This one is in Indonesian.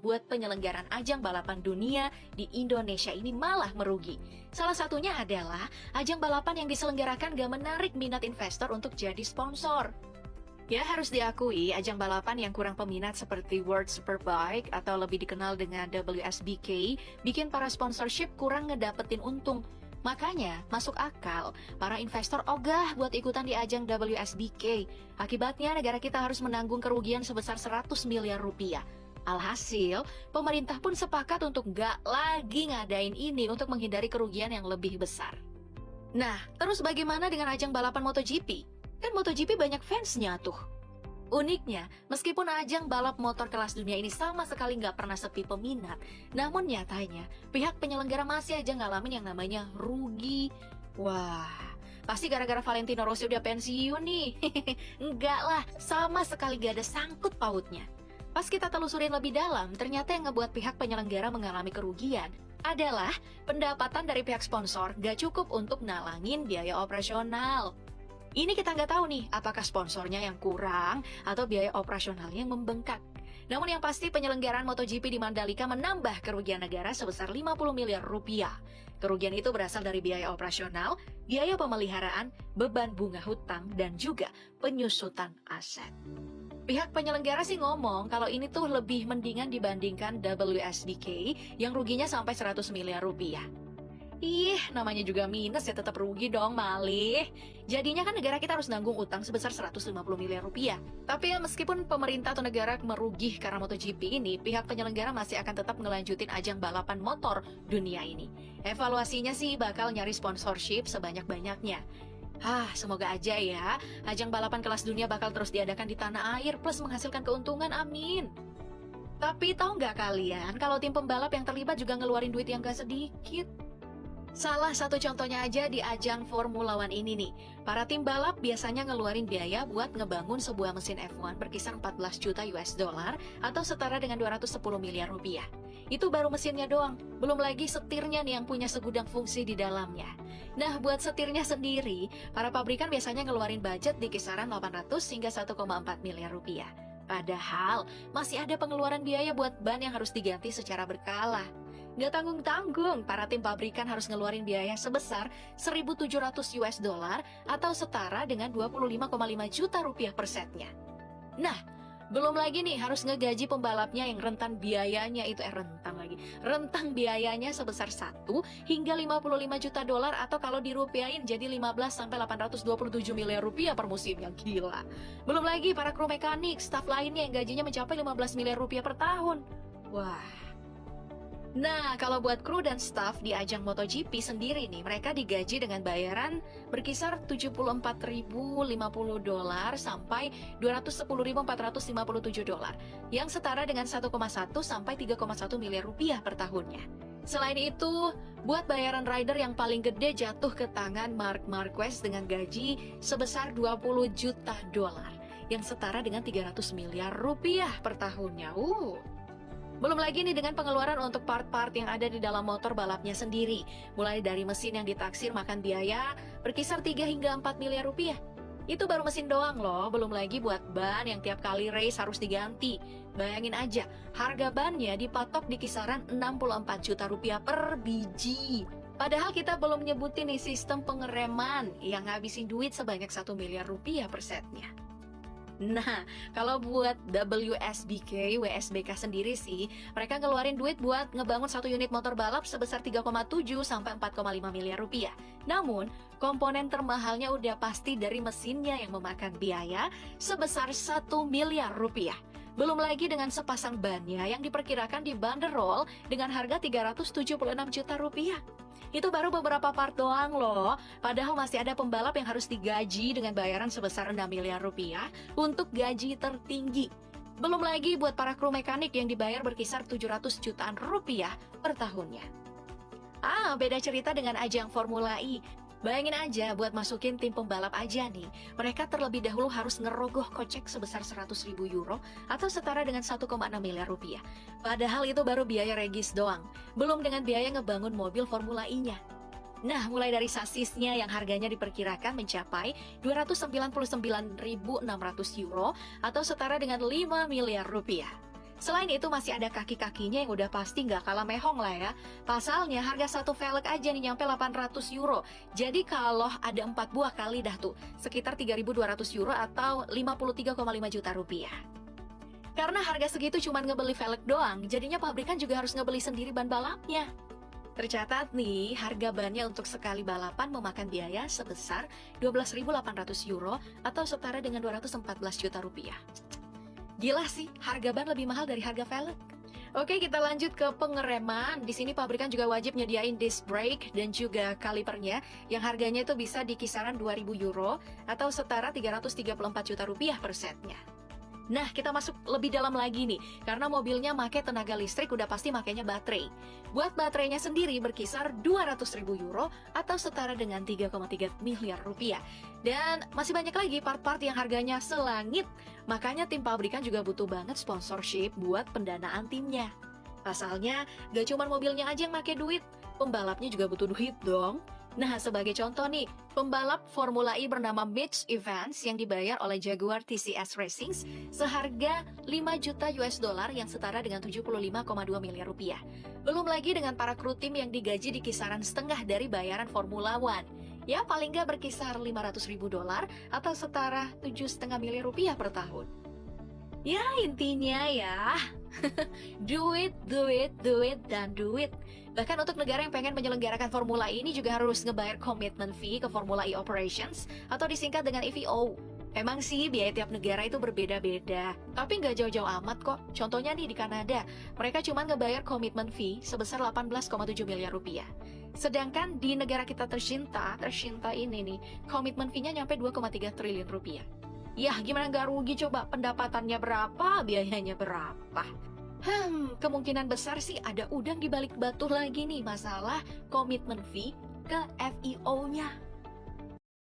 buat penyelenggaraan ajang balapan dunia di Indonesia ini malah merugi. Salah satunya adalah ajang balapan yang diselenggarakan gak menarik minat investor untuk jadi sponsor. Ya, harus diakui, ajang balapan yang kurang peminat seperti World Superbike atau lebih dikenal dengan WSBK bikin para sponsorship kurang ngedapetin untung. Makanya, masuk akal, para investor ogah buat ikutan di ajang WSBK. Akibatnya, negara kita harus menanggung kerugian sebesar 100 miliar rupiah. Alhasil, pemerintah pun sepakat untuk nggak lagi ngadain ini untuk menghindari kerugian yang lebih besar. Nah, terus bagaimana dengan ajang balapan MotoGP? Kan MotoGP banyak fansnya tuh. Uniknya, meskipun ajang balap motor kelas dunia ini sama sekali nggak pernah sepi peminat, namun nyatanya pihak penyelenggara masih aja ngalamin yang namanya rugi. Wah, pasti gara-gara Valentino Rossi udah pensiun nih. Enggak lah, sama sekali gak ada sangkut pautnya. Pas kita telusurin lebih dalam, ternyata yang ngebuat pihak penyelenggara mengalami kerugian adalah pendapatan dari pihak sponsor gak cukup untuk nalangin biaya operasional. Ini kita nggak tahu nih, apakah sponsornya yang kurang atau biaya operasionalnya yang membengkak. Namun yang pasti penyelenggaraan MotoGP di Mandalika menambah kerugian negara sebesar 50 miliar rupiah. Kerugian itu berasal dari biaya operasional, biaya pemeliharaan, beban bunga hutang, dan juga penyusutan aset. Pihak penyelenggara sih ngomong kalau ini tuh lebih mendingan dibandingkan WSBK yang ruginya sampai 100 miliar rupiah. Ih, namanya juga minus ya tetap rugi dong, malih. Jadinya kan negara kita harus nanggung utang sebesar 150 miliar rupiah. Tapi ya meskipun pemerintah atau negara merugi karena MotoGP ini, pihak penyelenggara masih akan tetap ngelanjutin ajang balapan motor dunia ini. Evaluasinya sih bakal nyari sponsorship sebanyak-banyaknya. Semoga aja ya, ajang balapan kelas dunia bakal terus diadakan di tanah air plus menghasilkan keuntungan, amin. Tapi tahu nggak kalian, kalau tim pembalap yang terlibat juga ngeluarin duit yang gak sedikit. Salah satu contohnya aja di ajang Formula One ini nih. Para tim balap biasanya ngeluarin biaya buat ngebangun sebuah mesin F1 berkisar 14 juta US dollar atau setara dengan 210 miliar rupiah. Itu baru mesinnya doang, belum lagi setirnya nih yang punya segudang fungsi di dalamnya. Nah, buat setirnya sendiri, para pabrikan biasanya ngeluarin budget di kisaran 800 hingga 1,4 miliar rupiah. Padahal masih ada pengeluaran biaya buat ban yang harus diganti secara berkala. Nggak tanggung-tanggung, para tim pabrikan harus ngeluarin biaya sebesar 1.700 US dollar atau setara dengan 25,5 juta rupiah per setnya. Nah, belum lagi nih harus ngegaji pembalapnya yang rentang biayanya sebesar 1 hingga 55 juta dolar atau kalau dirupiahin jadi 15 sampai 827 miliar rupiah per musim, yang gila. Belum lagi para kru mekanik, staf lainnya yang gajinya mencapai 15 miliar rupiah per tahun. Wah. Nah, kalau buat kru dan staf di ajang MotoGP sendiri nih, mereka digaji dengan bayaran berkisar 74.050 dolar sampai 210.457 dolar, yang setara dengan 1,1 sampai 3,1 miliar rupiah per tahunnya. Selain itu, buat bayaran rider yang paling gede jatuh ke tangan Marc Marquez dengan gaji sebesar 20 juta dolar, yang setara dengan 300 miliar rupiah per tahunnya. Belum lagi nih dengan pengeluaran untuk part-part yang ada di dalam motor balapnya sendiri. Mulai dari mesin yang ditaksir makan biaya berkisar 3 hingga 4 miliar rupiah. Itu baru mesin doang loh, belum lagi buat ban yang tiap kali race harus diganti. Bayangin aja, harga bannya dipatok di kisaran 64 juta rupiah per biji. Padahal kita belum nyebutin nih sistem pengereman yang ngabisin duit sebanyak 1 miliar rupiah per setnya. Nah, kalau buat WSBK sendiri sih, mereka ngeluarin duit buat ngebangun satu unit motor balap sebesar 3,7 sampai 4,5 miliar rupiah. Namun, komponen termahalnya udah pasti dari mesinnya yang memakan biaya sebesar 1 miliar rupiah. Belum lagi dengan sepasang bannya yang diperkirakan dibanderol dengan harga 376 juta rupiah. Itu baru beberapa part doang loh, padahal masih ada pembalap yang harus digaji dengan bayaran sebesar 6 miliar rupiah untuk gaji tertinggi. Belum lagi buat para kru mekanik yang dibayar berkisar 700 jutaan rupiah per tahunnya. Beda cerita dengan ajang Formula E. Bayangin aja buat masukin tim pembalap aja nih, mereka terlebih dahulu harus ngerogoh kocek sebesar 100.000 euro atau setara dengan 1,6 miliar rupiah. Padahal itu baru biaya regis doang, belum dengan biaya ngebangun mobil Formula E-nya. Nah, mulai dari sasisnya yang harganya diperkirakan mencapai 299.600 euro atau setara dengan 5 miliar rupiah. Selain itu masih ada kaki-kakinya yang udah pasti nggak kalah mehong lah ya. Pasalnya harga satu velg aja nih nyampe 800 euro. Jadi kalau ada 4 buah kali dah tuh, sekitar 3.200 euro atau 53,5 juta rupiah. Karena harga segitu cuma ngebeli velg doang, jadinya pabrikan juga harus ngebeli sendiri ban balapnya. Tercatat nih, harga bannya untuk sekali balapan memakan biaya sebesar 12.800 euro atau setara dengan 214 juta rupiah. Gila sih, harga ban lebih mahal dari harga velg. Oke, kita lanjut ke pengereman. Di sini pabrikan juga wajib nyediain disc brake dan juga kalipernya yang harganya itu bisa di kisaran 2.000 euro atau setara 334 juta rupiah per setnya. Nah, kita masuk lebih dalam lagi nih, karena mobilnya pakai tenaga listrik udah pasti makainya baterai. Buat baterainya sendiri berkisar 200.000 euro atau setara dengan 3,3 miliar rupiah. Dan masih banyak lagi part-part yang harganya selangit, makanya tim pabrikan juga butuh banget sponsorship buat pendanaan timnya. Pasalnya, gak cuma mobilnya aja yang pakai duit, pembalapnya juga butuh duit dong. Nah, sebagai contoh nih, pembalap Formula E bernama Mitch Evans yang dibayar oleh Jaguar TCS Racing seharga 5 juta US dollar yang setara dengan 75,2 miliar rupiah. Belum lagi dengan para kru tim yang digaji di kisaran setengah dari bayaran Formula One. Ya, paling nggak berkisar 500.000 dolar atau setara 7,5 miliar rupiah per tahun. Ya, intinya ya, do it, dan do it. Bahkan untuk negara yang pengen menyelenggarakan Formula E ini juga harus ngebayar commitment fee ke Formula E Operations atau disingkat dengan EVO. Emang sih biaya tiap negara itu berbeda-beda, tapi nggak jauh-jauh amat kok. Contohnya nih di Kanada, mereka cuma ngebayar commitment fee sebesar 18,7 miliar rupiah. Sedangkan di negara kita tercinta ini nih, commitment fee-nya nyampe 2,3 triliun rupiah. Yah, gimana nggak rugi coba, pendapatannya berapa, biayanya berapa. Kemungkinan besar sih ada udang di balik batu lagi nih masalah komitmen fee ke FIO-nya.